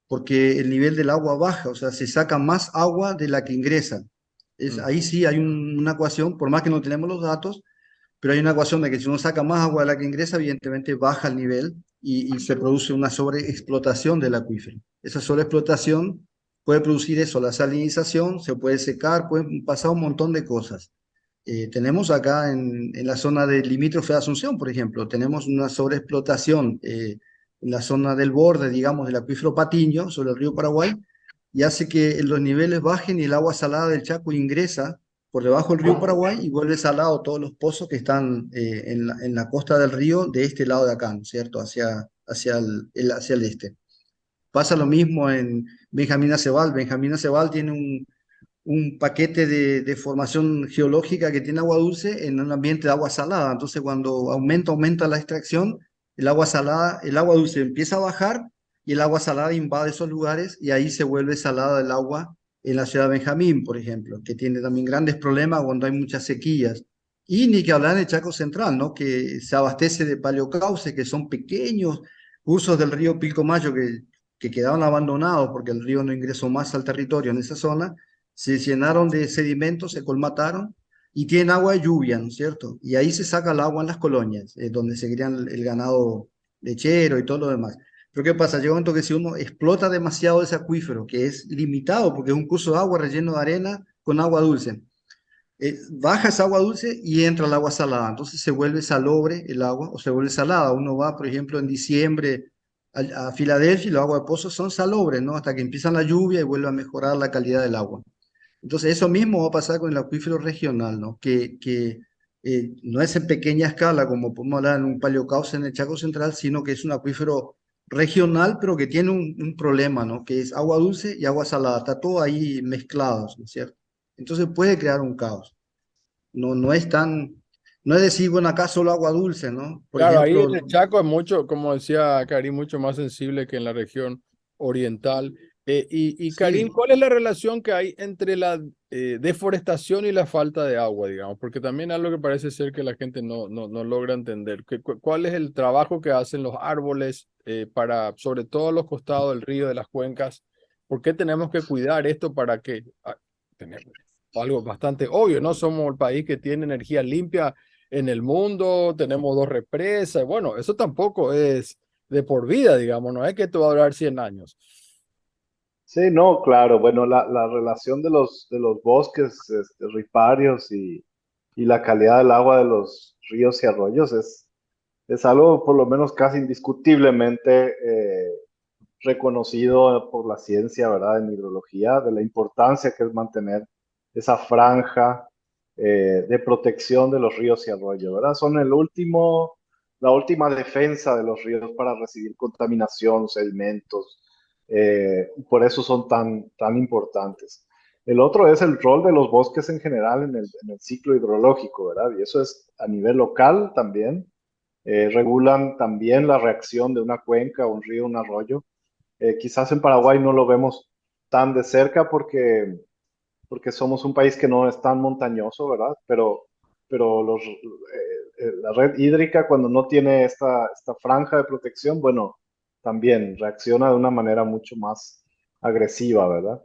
Speaker 3: porque el nivel del agua baja, o sea, se saca más agua de la que ingresa.
Speaker 1: Mm.
Speaker 3: Ahí sí hay una ecuación, por más que no tenemos los datos, pero hay una ecuación de que si uno saca más agua de la que ingresa, evidentemente baja el nivel y se produce una sobreexplotación del acuífero. Esa sobreexplotación puede producir eso, la salinización, se puede secar, pueden pasar un montón de cosas. Tenemos acá en la zona del limítrofe de Asunción, por ejemplo, tenemos una sobreexplotación en la zona del borde, digamos, del acuífero Patiño, sobre el río Paraguay, y hace que los niveles bajen y el agua salada del Chaco ingresa por debajo del río Paraguay y vuelve salado todos los pozos que están en la costa del río de este lado de acá, ¿no es cierto? Hacia el este. Pasa lo mismo en Benjamín Acebal. Benjamín Acebal tiene un paquete de formación geológica que tiene agua dulce en un ambiente de agua salada. Entonces, cuando aumenta la extracción, el agua salada, el agua dulce empieza a bajar y el agua salada invade esos lugares y ahí se vuelve salada el agua en la ciudad de Benjamín, por ejemplo, que tiene también grandes problemas cuando hay muchas sequías. Y ni que hablar en el Chaco Central, ¿no? Que se abastece de paleocauces, que son pequeños cursos del río Pilcomayo que quedaron abandonados porque el río no ingresó más al territorio en esa zona, se llenaron de sedimentos, se colmataron y tienen agua de lluvia, ¿no es cierto? Y ahí se saca el agua en las colonias, donde se crían el ganado lechero y todo lo demás. Pero ¿qué pasa? Llega un momento que si uno explota demasiado ese acuífero, que es limitado porque es un curso de agua relleno de arena con agua dulce, baja esa agua dulce y entra el agua salada. Entonces se vuelve salobre el agua o se vuelve salada. Uno va, por ejemplo, en diciembre a Filadelfia y los aguas de pozos son salobres, ¿no? Hasta que empiezan la lluvia y vuelve a mejorar la calidad del agua. Entonces, eso mismo va a pasar con el acuífero regional, ¿no? Que no es en pequeña escala, como podemos hablar en un paleocauce en el Chaco Central, sino que es un acuífero regional, pero que tiene un problema, ¿no? Que es agua dulce y agua salada, está todo ahí mezclados, ¿no es cierto? Entonces puede crear un caos. No es no es decir, bueno, acá solo agua dulce, ¿no? Por
Speaker 1: Claro, ahí
Speaker 3: ejemplo,
Speaker 1: en el Chaco es mucho, como decía Karim, mucho más sensible que en la región oriental. Y Karim,
Speaker 3: sí,
Speaker 1: ¿cuál es la relación que hay entre la deforestación y la falta de agua, digamos? Porque también algo que parece ser que la gente no logra entender. ¿Cuál es el trabajo que hacen los árboles para, sobre todo a los costados del río, de las cuencas? ¿Por qué tenemos que cuidar esto para que tenemos algo bastante obvio, ¿no? Somos el país que tiene energía limpia en el mundo, tenemos dos represas, bueno, eso tampoco es de por vida, digamos, no es que esto va a durar 100 años.
Speaker 2: Sí, no, claro, bueno, la relación de los bosques riparios y la calidad del agua de los ríos y arroyos es algo por lo menos casi indiscutiblemente reconocido por la ciencia, ¿verdad? En hidrología, de la importancia que es mantener esa franja de protección de los ríos y arroyos, ¿verdad? Son la última defensa de los ríos para recibir contaminación, sedimentos, por eso son tan importantes. El otro es el rol de los bosques en general en el ciclo hidrológico, ¿verdad? Y eso es a nivel local también. Regulan también la reacción de una cuenca, un río, un arroyo. Quizás en Paraguay no lo vemos tan de cerca porque somos un país que no es tan montañoso, ¿verdad? Pero la red hídrica, cuando no tiene esta franja de protección, bueno, también reacciona de una manera mucho más agresiva, ¿verdad?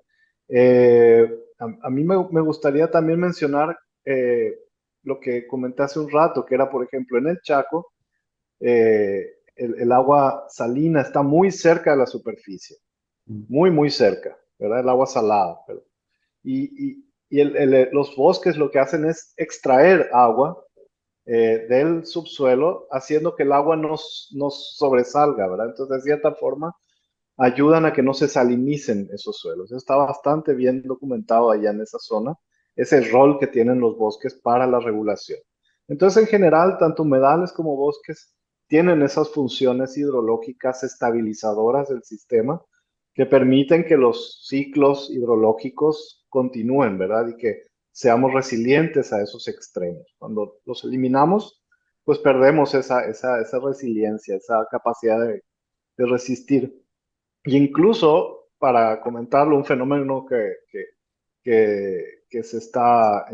Speaker 2: A mí me gustaría también mencionar lo que comenté hace un rato, que era, por ejemplo, en el Chaco, el agua salina está muy cerca de la superficie, muy cerca, ¿verdad? El agua salada, perdón. Y los bosques lo que hacen es extraer agua del subsuelo, haciendo que el agua nos sobresalga, ¿verdad? Entonces, de cierta forma, ayudan a que no se salinicen esos suelos. Está bastante bien documentado allá en esa zona, ese rol que tienen los bosques para la regulación. Entonces, en general, tanto humedales como bosques tienen esas funciones hidrológicas estabilizadoras del sistema que permiten que los ciclos hidrológicos continúen, ¿verdad? Y que seamos resilientes a esos extremos. Cuando los eliminamos, pues perdemos esa resiliencia, esa capacidad de resistir. Y incluso, para comentarlo, un fenómeno que se está,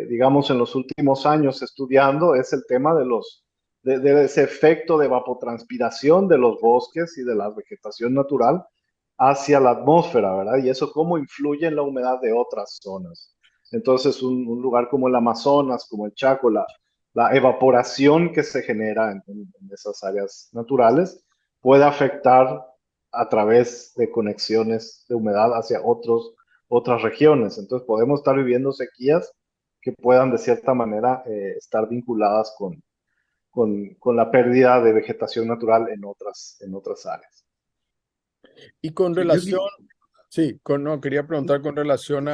Speaker 2: digamos, en los últimos años estudiando es el tema de ese efecto de evapotranspiración de los bosques y de la vegetación natural hacia la atmósfera, ¿verdad? Y eso cómo influye en la humedad de otras zonas. Entonces, un lugar como el Amazonas, como el Chaco, la evaporación que se genera en esas áreas naturales puede afectar a través de conexiones de humedad hacia otras regiones. Entonces, podemos estar viviendo sequías que puedan de cierta manera estar vinculadas con la pérdida de vegetación natural en otras áreas.
Speaker 1: Y con
Speaker 3: Sí, yo,
Speaker 1: relación, sí, no, quería preguntar con relación
Speaker 3: sí.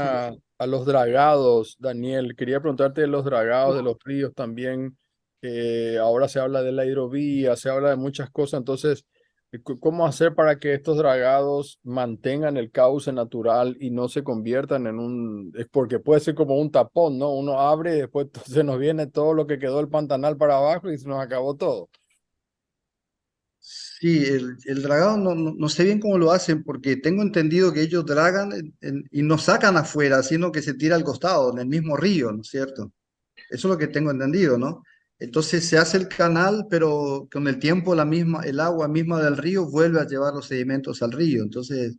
Speaker 1: a los dragados, Daniel, quería preguntarte de los dragados de los ríos también. Ahora se habla de la hidrovía, se habla de muchas cosas, entonces, ¿cómo hacer para que estos dragados mantengan el cauce natural y no se conviertan en es porque puede ser como un tapón, ¿no? Uno abre y después se nos viene todo lo que quedó el pantanal para abajo y se nos acabó todo.
Speaker 3: Sí, el dragado no sé bien cómo lo hacen porque tengo entendido que ellos dragan y no sacan afuera, sino que se tira al costado, en el mismo río, ¿no es cierto? Eso es lo que tengo entendido, ¿no? Entonces se hace el canal, pero con el tiempo el agua misma del río vuelve a llevar los sedimentos al río. Entonces,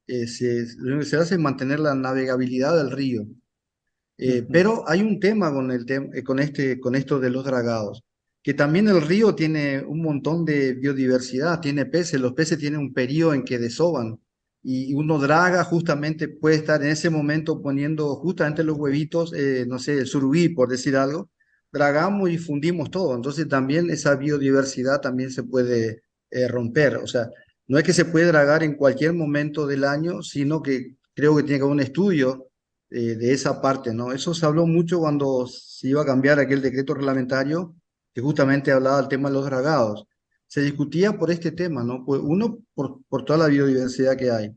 Speaker 3: lo que se hace es mantener la navegabilidad del río.
Speaker 2: Ujú.
Speaker 3: Pero hay un tema con esto de los dragados, que también el río tiene un montón de biodiversidad, tiene peces, los peces tienen un periodo en que desovan y uno draga justamente, puede estar en ese momento poniendo justamente los huevitos, no sé, el surubí, por decir algo, dragamos y fundimos todo, entonces también esa biodiversidad también se puede romper, o sea, no es que se puede dragar en cualquier momento del año, sino que creo que tiene que haber un estudio de esa parte, ¿no? Eso se habló mucho cuando se iba a cambiar aquel decreto reglamentario que justamente hablaba del tema de los dragados. Se discutía por este tema, ¿no? Pues uno, por toda la biodiversidad que hay.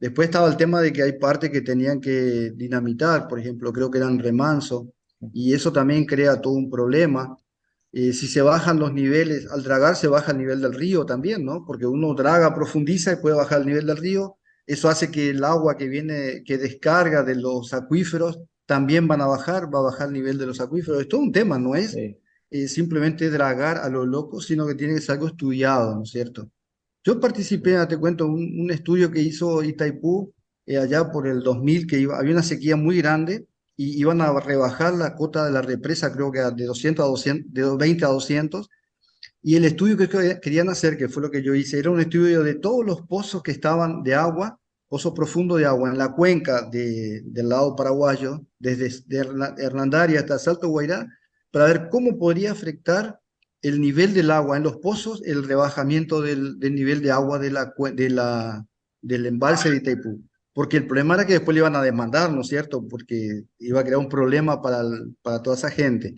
Speaker 3: Después estaba el tema de que hay partes que tenían que dinamitar, por ejemplo, creo que eran remanso, y eso también crea todo un problema. Si se bajan los niveles, al dragar se baja el nivel del río también, ¿no? Porque uno draga, profundiza y puede bajar el nivel del río. Eso hace que el agua que viene, que descarga de los acuíferos, también va a bajar el nivel de los acuíferos. Es todo un tema, no es
Speaker 2: Sí.
Speaker 3: simplemente dragar a lo loco, sino que tiene que ser algo estudiado, ¿no es cierto? Yo participé, te cuento, un estudio que hizo Itaipú allá por el 2000, había una sequía muy grande y iban a rebajar la cota de la represa, creo que de 200 a 200, de 20 a 200, y el estudio que querían hacer, que fue lo que yo hice, era un estudio de todos los pozos que estaban de agua, pozos profundos de agua en la cuenca del lado paraguayo, desde Hernandaria hasta Salto Guairá, para ver cómo podría afectar el nivel del agua en los pozos, el rebajamiento del nivel de agua del embalse de Itaipú. porque el problema era que después le iban a demandar, ¿no es cierto? Porque iba a crear un problema para toda esa gente.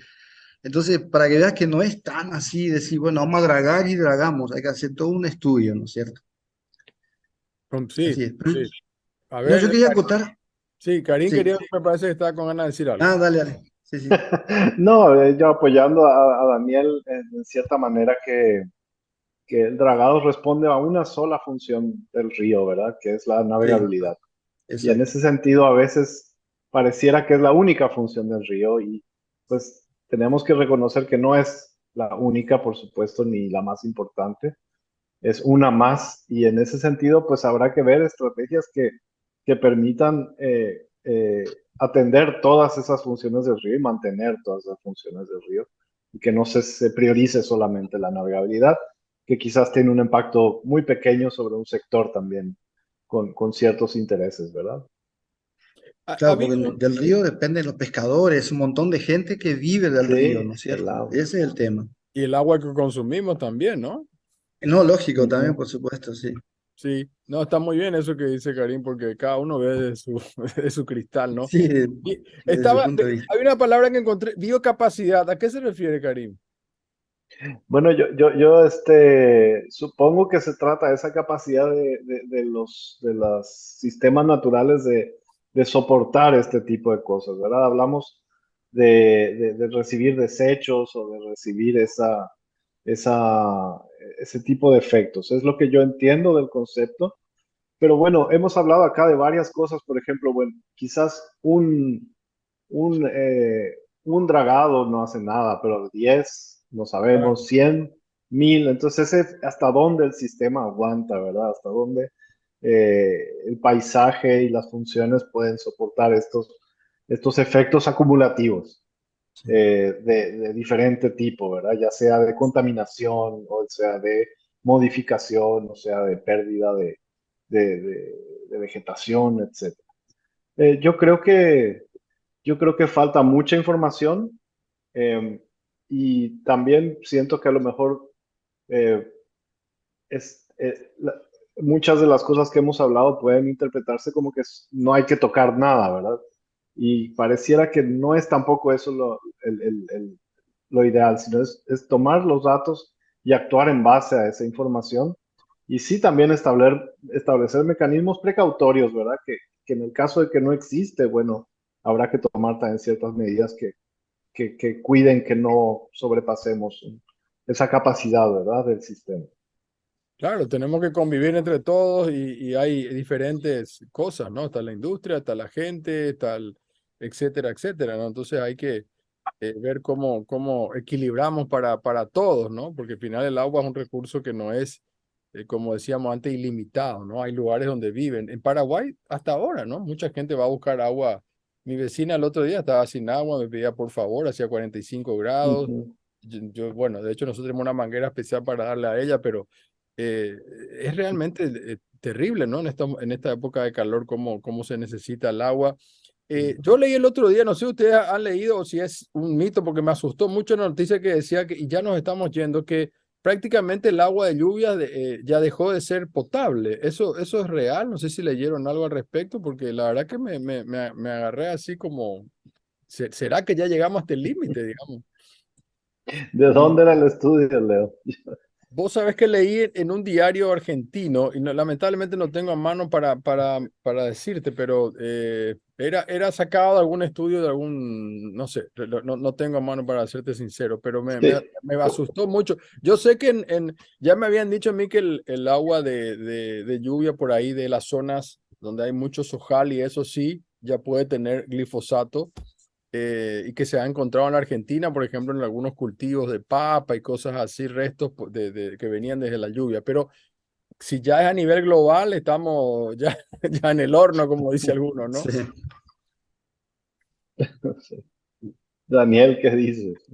Speaker 3: Entonces, para que veas que no es tan así, decir, bueno, vamos a dragar y dragamos, hay que hacer todo un estudio, ¿no es cierto?
Speaker 1: Sí,
Speaker 3: Así es.
Speaker 1: sí. A
Speaker 3: No, yo
Speaker 1: ver,
Speaker 3: quería acotar,
Speaker 1: sí, Karim
Speaker 3: sí.
Speaker 1: quería, me parece que estaba con ganas de decir algo.
Speaker 3: Ah, dale, dale. Sí, sí.
Speaker 2: No, yo apoyando a Daniel en cierta manera que el dragado responde a una sola función del río, ¿verdad? Que es la
Speaker 3: Sí,
Speaker 2: navegabilidad. Y en
Speaker 3: exacto.
Speaker 2: ese sentido, a veces pareciera que es la única función del río y pues tenemos que reconocer que no es la única, por supuesto, ni la más importante. Es una más y en ese sentido, pues habrá que ver estrategias que permitan atender todas esas funciones del río y mantener todas esas funciones del río y que no se priorice solamente la navegabilidad, que quizás tiene un impacto muy pequeño sobre un sector también con ciertos intereses, ¿verdad?
Speaker 1: A
Speaker 3: Claro,
Speaker 1: mí,
Speaker 3: porque del río dependen los pescadores, un montón de gente que vive del río,
Speaker 2: Sí,
Speaker 3: ¿no es
Speaker 2: el
Speaker 3: cierto?
Speaker 2: agua.
Speaker 3: Ese es el tema.
Speaker 1: y el agua que consumimos también, ¿no?
Speaker 3: No, lógico también,
Speaker 2: Ujú.
Speaker 3: por supuesto, sí.
Speaker 1: Sí, no, está muy bien eso que dice Karim, porque cada uno ve de su, de su cristal, ¿no?
Speaker 3: Sí,
Speaker 1: Y
Speaker 3: desde su punto de vista.
Speaker 1: hay una palabra que encontré, biocapacidad. ¿A qué se refiere, Karim?
Speaker 2: Bueno, yo supongo que se trata de esa capacidad de los sistemas naturales de soportar este tipo de cosas, ¿verdad? Hablamos de recibir desechos o de recibir esa, ese tipo de efectos. Es lo que yo entiendo del concepto. Pero bueno, hemos hablado acá de varias cosas, por ejemplo, bueno, quizás un, eh, un dragado no hace nada, pero 10 no
Speaker 1: Claro.
Speaker 2: sabemos, 100, 1000, entonces es hasta dónde el sistema aguanta, ¿verdad? Hasta dónde el paisaje y las funciones pueden soportar estos efectos acumulativos
Speaker 3: Sí.
Speaker 2: de diferente tipo, ¿verdad? Ya sea de contaminación, o sea de modificación, o sea de pérdida de, de- de vegetación, etcétera. Yo creo que falta mucha información y también siento que a lo mejor eh, es, muchas de las cosas que hemos hablado pueden interpretarse como que no hay que tocar nada, ¿verdad? Y pareciera que no es tampoco eso lo ideal, sino es tomar los datos y actuar en base a esa información. Y sí también establecer mecanismos precautorios, ¿verdad? Que en el caso de que no existe, bueno, habrá que tomar también ciertas medidas que cuiden que no sobrepasemos esa capacidad, ¿verdad? Del sistema.
Speaker 1: Claro, tenemos que convivir entre todos y hay diferentes cosas, ¿no? Está la industria, está la gente, etcétera, etcétera, ¿no? Entonces hay que ver cómo equilibramos para todos, ¿no? Porque al final el agua es un recurso que no es, como decíamos antes, ilimitado, ¿no? Hay lugares donde viven. En Paraguay, hasta ahora, ¿no? Mucha gente va a buscar agua. Mi vecina el otro día estaba sin agua, me pedía por favor, hacía 45 grados.
Speaker 2: Ujú.
Speaker 1: Bueno, de hecho nosotros tenemos una manguera especial para darle a ella, pero eh, es realmente terrible, ¿no? En esta época de calor, cómo se necesita el agua. Yo leí el otro día, no sé si ustedes han leído o si es un mito, porque me asustó mucho la noticia que decía que, y ya nos estamos yendo, que prácticamente el agua de lluvia ya dejó de ser potable. Eso es real, no sé si leyeron algo al respecto, porque la verdad que me agarré así como, ¿será que ya llegamos hasta el límite, digamos?
Speaker 2: ¿De
Speaker 1: Y
Speaker 2: dónde era el estudio, Leo?
Speaker 1: vos sabés que leí en un diario argentino, y lamentablemente no tengo a mano para decirte, pero era sacado de algún estudio, de algún, no sé, no tengo a mano para serte sincero, pero
Speaker 2: Sí.
Speaker 1: me asustó mucho. Yo sé que ya me habían dicho a mí que el agua de lluvia por ahí de las zonas donde hay mucho sojal y eso sí, ya puede tener glifosato y que se ha encontrado en Argentina, por ejemplo, en algunos cultivos de papa y cosas así, restos que venían desde la lluvia. Pero si ya es a nivel global, estamos ya, ya en el horno, como dice alguno, ¿no?
Speaker 3: Sí.
Speaker 2: Sí. Daniel, ¿qué dices?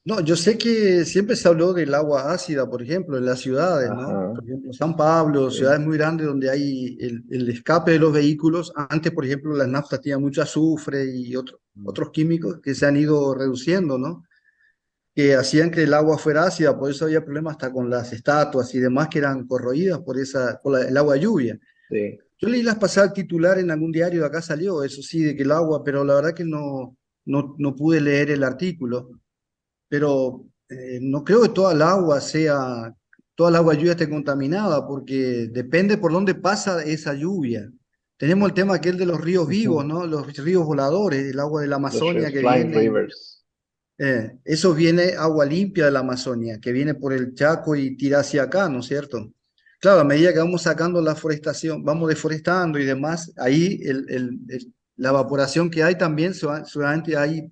Speaker 3: No, yo sé que siempre se habló del agua ácida, por ejemplo, en las ciudades, ¿no?
Speaker 2: Ajá,
Speaker 3: Por ejemplo, San Pablo,
Speaker 2: sí,
Speaker 3: ciudades muy grandes donde hay el escape de los vehículos. Antes, por ejemplo, las naftas tenían mucho azufre y otros químicos que se han ido reduciendo, ¿no? Que hacían que el agua fuera ácida, por eso había problemas hasta con las estatuas y demás que eran corroídas por el agua de lluvia.
Speaker 2: sí.
Speaker 3: Yo leí las pasadas titular en algún diario de acá salió, eso sí, de que el agua, pero la verdad que no pude leer el artículo. Pero no creo que toda el agua de lluvia esté contaminada, porque depende por dónde pasa esa lluvia. Tenemos el tema aquel de los ríos vivos, ¿no? Los ríos voladores, el agua de la Amazonia que
Speaker 2: Flying
Speaker 3: viene.
Speaker 2: Rivers.
Speaker 3: Eso viene agua limpia de la Amazonia, que viene por el Chaco y tira hacia acá, ¿no es cierto? Claro, a medida que vamos sacando la forestación, vamos deforestando y demás, ahí la evaporación que hay también, seguramente hay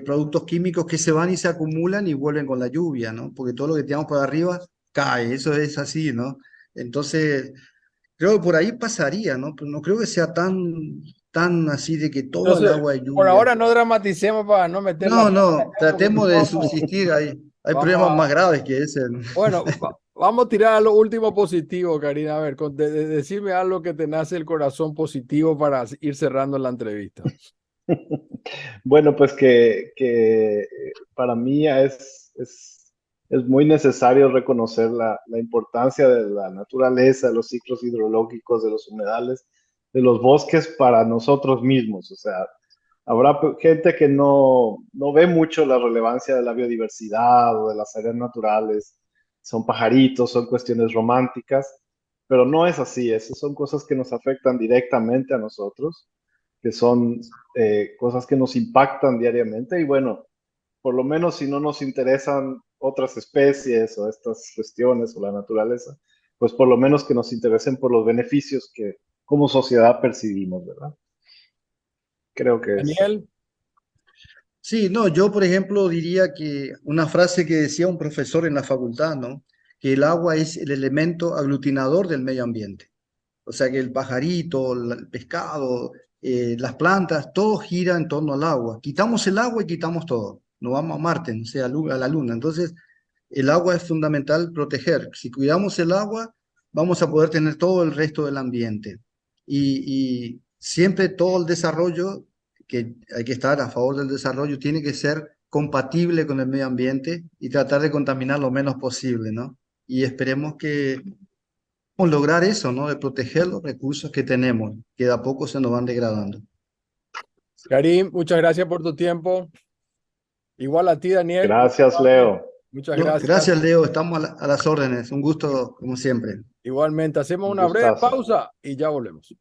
Speaker 3: productos químicos que se van y se acumulan y vuelven con la lluvia, ¿no? Porque todo lo que tiramos por arriba cae, eso es así, ¿no? Entonces, creo que por ahí pasaría, ¿no? Pero no creo que sea tan así de que toda el
Speaker 1: Entonces,
Speaker 3: agua de
Speaker 1: por
Speaker 3: lluvia.
Speaker 1: ahora no dramaticemos para no meter la
Speaker 3: No,
Speaker 1: pata
Speaker 3: no,
Speaker 1: acá, porque
Speaker 3: tratemos de subsistir ahí. Hay
Speaker 1: vamos
Speaker 3: problemas más
Speaker 1: a,
Speaker 3: graves que ese, ¿no?
Speaker 1: bueno, vamos a tirar a lo último positivo, Karina. A ver, decime algo que te nace el corazón positivo para ir cerrando la entrevista.
Speaker 2: Bueno, pues que para mí es muy necesario reconocer la importancia de la naturaleza, de los ciclos hidrológicos, de los humedales, de los bosques para nosotros mismos. O sea, habrá gente que no ve mucho la relevancia de la biodiversidad o de las áreas naturales. Son pajaritos, son cuestiones románticas, pero no es así. Esas son cosas que nos afectan directamente a nosotros, que son cosas que nos impactan diariamente. Y bueno, por lo menos si no nos interesan otras especies o estas cuestiones o la naturaleza, pues por lo menos que nos interesen por los beneficios que como sociedad percibimos, ¿verdad? Creo que es.
Speaker 1: Daniel,
Speaker 3: Sí, no, yo por ejemplo diría que una frase que decía un profesor en la facultad, ¿no? Que el agua es el elemento aglutinador del medio ambiente. O sea que el pajarito, el pescado, las plantas, todo gira en torno al agua. Quitamos el agua y quitamos todo. Nos vamos a Marte, no sé, a la Luna. Entonces, el agua es fundamental proteger. Si cuidamos el agua, vamos a poder tener todo el resto del ambiente. Y siempre todo el desarrollo, que hay que estar a favor del desarrollo, tiene que ser compatible con el medio ambiente y tratar de contaminar lo menos posible, ¿no? Y esperemos que lograr eso, ¿no? De proteger los recursos que tenemos, que de a poco se nos van degradando.
Speaker 1: Karim, muchas gracias por tu tiempo. Igual a ti, Daniel, por tu
Speaker 2: Gracias,
Speaker 1: parte.
Speaker 2: Leo.
Speaker 1: Muchas
Speaker 3: No,
Speaker 1: gracias.
Speaker 3: gracias, Leo, estamos a las órdenes. Un gusto, como siempre.
Speaker 1: Igualmente, hacemos
Speaker 2: Un
Speaker 1: una breve
Speaker 2: gustazo.
Speaker 1: pausa y ya volvemos.